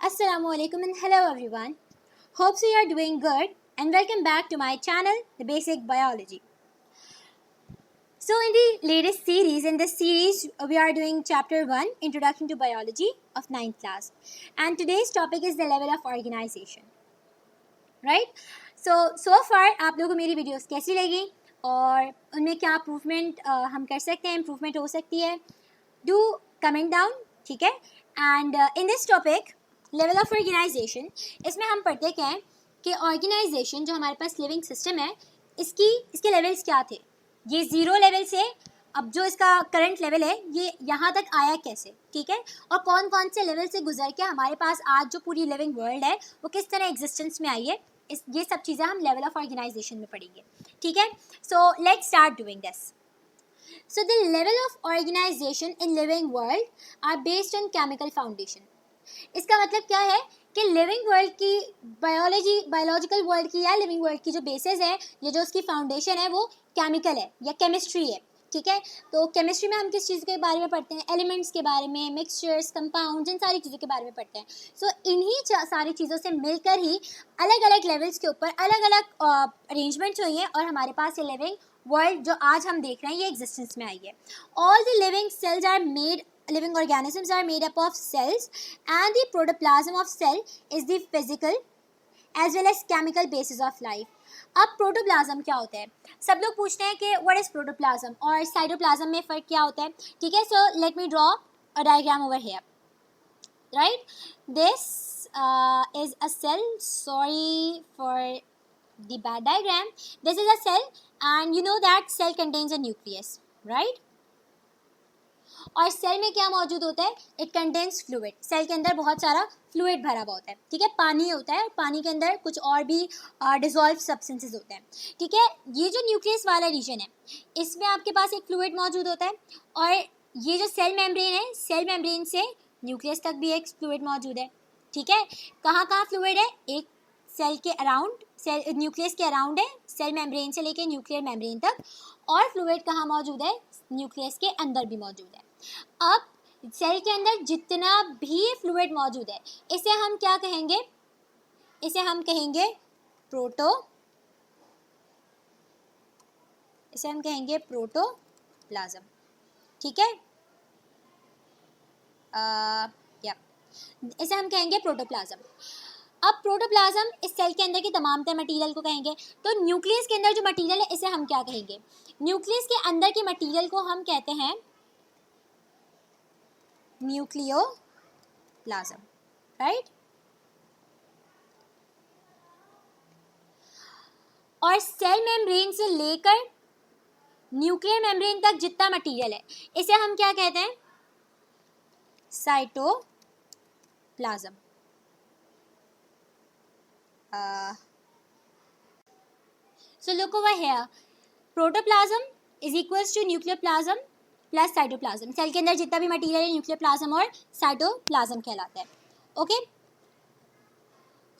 Assalamualaikum and hello everyone. Hope so you are doing good and welcome back to my channel, The Basic Biology. So in the latest series, we are doing chapter 1, Introduction to Biology of 9th class. And today's topic is the level of organization. Right? So far आप लोगों को मेरी videos कैसी लगी और उनमें क्या improvement हम कर सकते हैं, इम्प्रूवमेंट हो सकती है, डू कमेंट डाउन, ठीक है. And in this topic level of organisation, इसमें हम पढ़ते क्या हैं कि ऑर्गेनाइजेशन जो हमारे पास लिविंग सिस्टम है इसके लेवल्स क्या थे. ये ज़ीरो लेवल से अब जो इसका करंट लेवल है ये यहाँ तक आया कैसे, ठीक है, और कौन कौन से लेवल से गुजर के हमारे पास आज जो पूरी लिविंग वर्ल्ड है वो किस तरह एग्जिस्टेंस में आई है. ये सब चीज़ें हम लेवल ऑफ ऑर्गेनाइजेशन में पढ़ेंगे, ठीक है. So let's start doing this. So the level of organization in living world are based on chemical foundation. इसका मतलब क्या है कि लिविंग वर्ल्ड की बायोलॉजिकल वर्ल्ड की या लिविंग वर्ल्ड की जो बेसिस है या जो उसकी फाउंडेशन है वो केमिकल है या केमिस्ट्री है, ठीक है. तो केमिस्ट्री में हम किस चीज़ के बारे में पढ़ते हैं, एलिमेंट्स के बारे में, मिक्सचर्स, कंपाउंड्स, इन सारी चीज़ों के बारे में पढ़ते हैं. सो इन्हीं सारी चीज़ों से मिलकर ही अलग अलग लेवल्स के ऊपर अलग अलग अरेंजमेंट्स हुई हैं और हमारे पास ये लिविंग वर्ल्ड जो आज हम देख रहे हैं ये एग्जिस्टेंस में आई है. All the living organisms are made up of cells and the protoplasm of cell is the physical as well as chemical basis of life. अब प्रोटोप्लाज्म क्या होता है, सब लोग पूछते हैं कि व्हाट इज प्रोटोप्लाज्म और साइटोप्लाज्म में फ़र्क क्या होता है, ठीक है. So let me draw a diagram over here. Right, this is a cell. Sorry for the bad diagram. This is a cell and you know that cell contains a nucleus, right? और cell में क्या मौजूद होता है, it contains fluid. Cell के अंदर बहुत सारा फ्लूइड भरा हुआ होता है, ठीक है, पानी होता है, पानी के अंदर कुछ और भी डिजॉल्व सब्सटेंसेस होते हैं, ठीक है. ये जो न्यूक्लियस वाला रीजन है इसमें आपके पास एक फ्लूइड मौजूद होता है और ये जो सेल मेम्ब्रेन है, सेल मेम्ब्रेन से न्यूक्लियस तक भी एक फ्लूइड मौजूद है, ठीक है. कहाँ कहाँ फ्लूइड है, एक सेल के अराउंड, सेल न्यूक्लियस के अराउंड है, सेल मेम्ब्रेन से लेके न्यूक्लियर मेम्ब्रेन तक, और फ्लूइड कहाँ मौजूद है, न्यूक्लियस के अंदर भी मौजूद है. अब सेल के अंदर जितना भी फ्लूइड मौजूद है इसे हम क्या कहेंगे, इसे हम कहेंगे प्रोटोप्लाज्म, ठीक है. इसे हम कहेंगे प्रोटोप्लाज्म. अब प्रोटोप्लाज्म इस सेल के अंदर की तमाम तरह मटेरियल को कहेंगे. तो न्यूक्लियस के अंदर जो मटेरियल है इसे हम क्या कहेंगे, न्यूक्लियस के अंदर के मटेरियल को हम कहते हैं न्यूक्लियोप्लाज्म, राइट. और सेल मेम्ब्रेन से लेकर न्यूक्लियर मेम्ब्रेन तक जितना मटेरियल है इसे हम क्या कहते हैं, cytoplasm. So look over here, protoplasm is equals to nucleoplasm plus cytoplasm. Cell के अंदर जितना भी मटेरियल है न्यूक्लियोप्लाज्म और साइटोप्लाज्म कहलाता है, okay.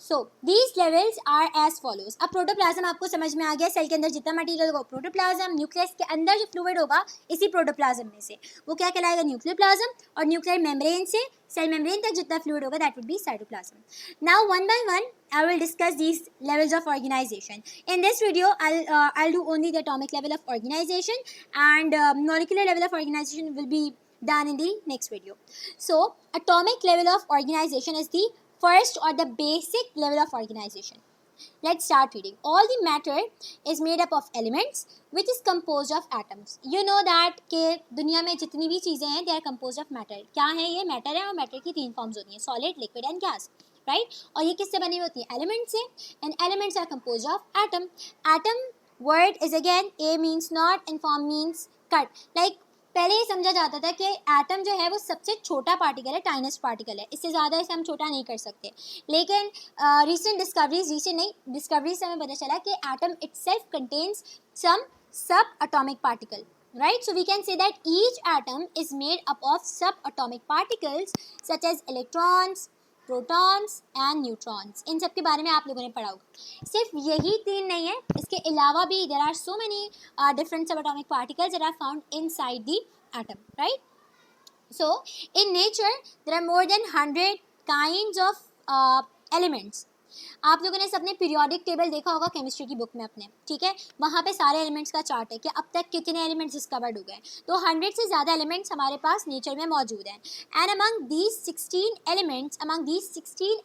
So these levels are as follows. अब प्रोटोप्लाज्म आपको समझ में आ गया, सेल के अंदर जितना मटेरियल होगा प्रोटोप्लाज्म, न्यूक्लियस के अंदर जो फ्लूइड होगा इसी प्रोटोप्लाज्म में से वो क्या कहलाएगा, न्यूक्लियोप्लाज्म, और न्यूक्लियर मेम्ब्रेन से सेल मेम्ब्रेन तक जितना फ्लूइड होगा that would be cytoplasm. Now one by one I will discuss these levels of organization. In this video, I'll do only the atomic level of organization, and molecular level of organization will be done in the next video. So, atomic level of organization is the first or the basic level of organization. Let's start reading. All the matter is made up of elements which is composed of atoms. You know that कि दुनिया में जितनी भी चीज़ें हैं they are composed of matter. क्या है ये, मैटर है, और मैटर की 3 फॉर्म्स होती हैं, solid, liquid and gas, right. और ये किससे बनी होती है, एलिमेंट से, and elements are compose of atom. Atom word is again a means not and form means cut. Like पहले ये समझा जाता था कि एटम जो है वो सबसे छोटा पार्टिकल है, टाइनेस्ट पार्टिकल है, इससे ज़्यादा इसे हम छोटा नहीं कर सकते. लेकिन रिसेंट डिस्कवरीज से हमें पता चला कि एटम इटसेल्फ कंटेन्स सम सब atomic particle, right? So we can say that each atom is made up of subatomic particles such as electrons, protons and neutrons. इन सब के बारे में आप लोगों ने पढ़ा होगा. सिर्फ यही 3 नहीं है, इसके अलावा भी there are so many different subatomic particles that are found inside the atom, right? So in nature there are more than 100 kinds of elements. आप लोगों ने सबने पीरियोडिक टेबल देखा होगा केमिस्ट्री की बुक में अपने, ठीक है, वहाँ पे सारे एलिमेंट्स का चार्ट है कि अब तक कितने एलिमेंट्स डिस्कवर्ड हो गए। तो 100 से ज़्यादा एलिमेंट्स हमारे पास नेचर में मौजूद हैं। And among these 16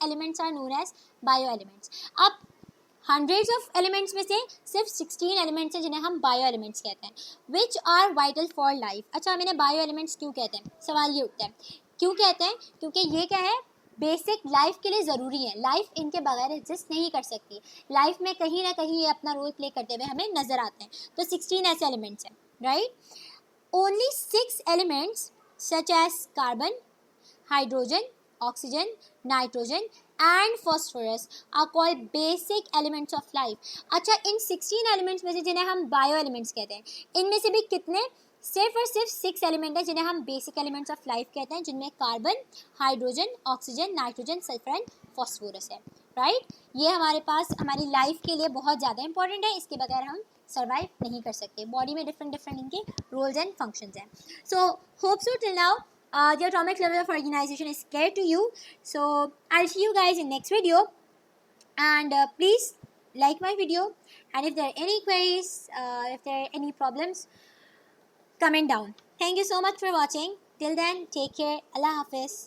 elements are known as bio elements. अब हंड्रेड्स ऑफ एलिमेंट्स में से सिर्फ 16 एलिमेंट्स हैं जिन्हें हम बायो एलिमेंट्स कहते हैं, which are vital for life. अच्छा, हम इन्हें बायो एलिमेंट्स क्यों कहते हैं, सवाल ये उठता है। क्यों कहते हैं? क्योंकि ये क्या है, बेसिक लाइफ के लिए ज़रूरी है। लाइफ इनके बगैर एग्जिस्ट नहीं कर सकती। लाइफ में कहीं ना कहीं ये अपना रोल प्ले करते हुए हमें नजर आते हैं। तो 16 ऐसे एलिमेंट्स हैं, right. Only 6 elements such as carbon, hydrogen, oxygen, nitrogen and phosphorus are called basic elements of life। अच्छा, इन 16 एलिमेंट्स में से जिन्हें हम बायो एलिमेंट्स कहते हैं, इनमें से भी कितने, सिर्फ और सिर्फ 6 एलिमेंट है जिन्हें हम बेसिक एलिमेंट्स ऑफ लाइफ कहते हैं, जिनमें carbon, hydrogen, oxygen, nitrogen, sulphur and phosphorus है, राइट। ये हमारे पास हमारी लाइफ के लिए बहुत ज़्यादा इंपॉर्टेंट है, इसके बगैर हम सर्वाइव नहीं कर सकते। बॉडी में डिफरेंट डिफरेंट इनके रोल्स एंड फंक्शंस हैं। So hope so till now the atomic level of organization is clear to you. So I'll see you guys in next video, and please like my video, and if there are any queries, if there are any problems, comment down. Thank you so much for watching. Till then, take care. Allah Hafiz.